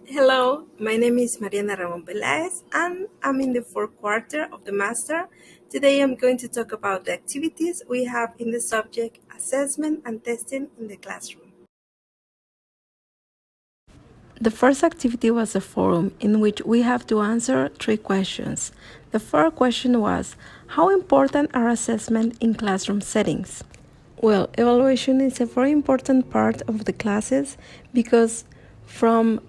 Hello, my name is Mariana Ramon Pelaez and I'm in the fourth quarter of the master. Today I'm going to talk about the activities we have in the subject assessment and testing in the classroom. The first activity was a forum in which we have to answer three questions. The first question was, how important are assessment in classroom settings? Well, evaluation is a very important part of the classes because from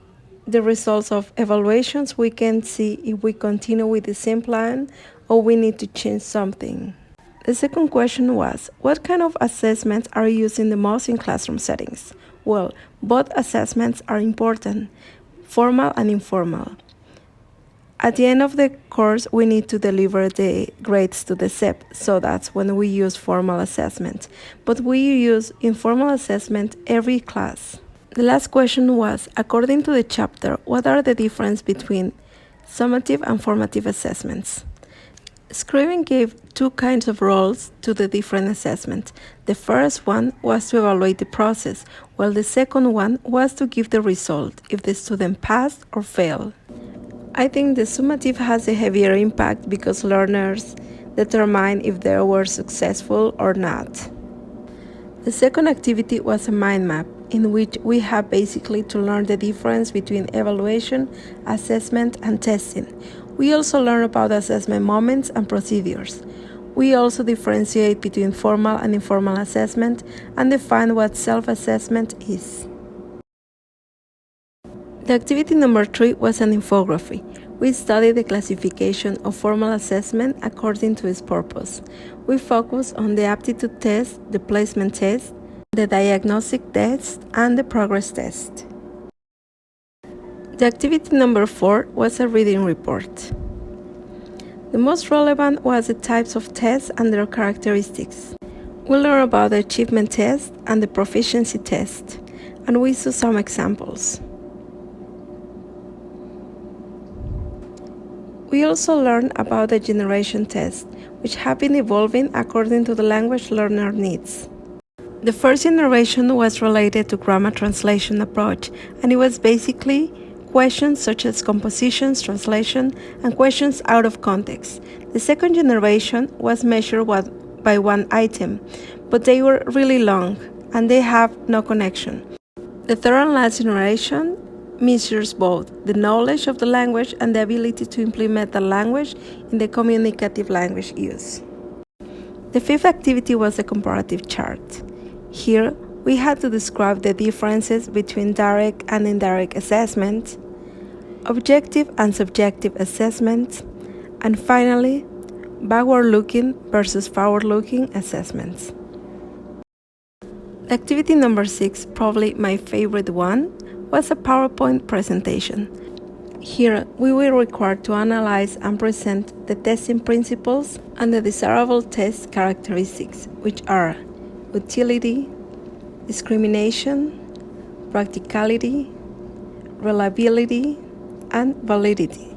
the results of evaluations we can see if we continue with the same plan or we need to change something. The second question was, what kind of assessments are used the most in classroom settings? Well, both assessments are important, formal and informal. At the end of the course, we need to deliver the grades to the SEP, so that's when we use formal assessment. But we use informal assessment every class. The last question was, according to the chapter, what are the differences between summative and formative assessments? Scriven gave two kinds of roles to the different assessments. The first one was to evaluate the process, while the second one was to give the result, if the student passed or failed. I think the summative has a heavier impact because learners determine if they were successful or not. The second activity was a mind map, in which we have basically to learn the difference between evaluation, assessment, and testing. We also learn about assessment moments and procedures. We also differentiate between formal and informal assessment and define what self-assessment is. The activity number 3 was an infography. We studied the classification of formal assessment according to its purpose. We focused on the aptitude test, the placement test, the diagnostic test, and the progress test. The activity number 4 was a reading report. The most relevant was the types of tests and their characteristics. We learned about the achievement test and the proficiency test, and we saw some examples. We also learned about the generation test, which have been evolving according to the language learner needs. The first generation was related to grammar translation approach, and it was basically questions such as compositions, translation, and questions out of context. The second generation was measured by one item, but they were really long, and they have no connection. The third and last generation measures both the knowledge of the language and the ability to implement the language in the communicative language use. The fifth activity was a comparative chart. Here, we had to describe the differences between direct and indirect assessment, objective and subjective assessment, and finally, backward-looking versus forward-looking assessments. Activity number 6, probably my favorite one, was a PowerPoint presentation. Here, we were required to analyze and present the testing principles and the desirable test characteristics, which are utility, discrimination, practicality, reliability, and validity.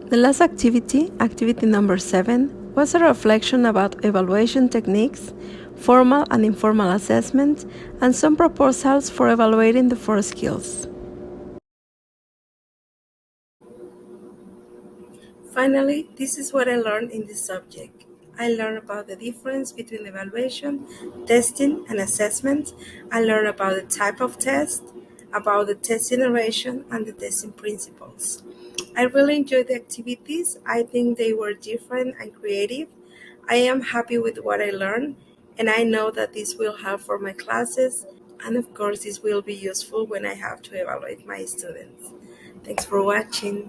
The last activity, activity number 7, was a reflection about evaluation techniques, formal and informal assessment, and some proposals for evaluating the 4 skills. Finally, this is what I learned in this subject. I learned about the difference between evaluation, testing, and assessment. I learned about the type of test, about the test generation, and the testing principles. I really enjoyed the activities. I think they were different and creative. I am happy with what I learned, and I know that this will help for my classes, and of course, this will be useful when I have to evaluate my students. Thanks for watching.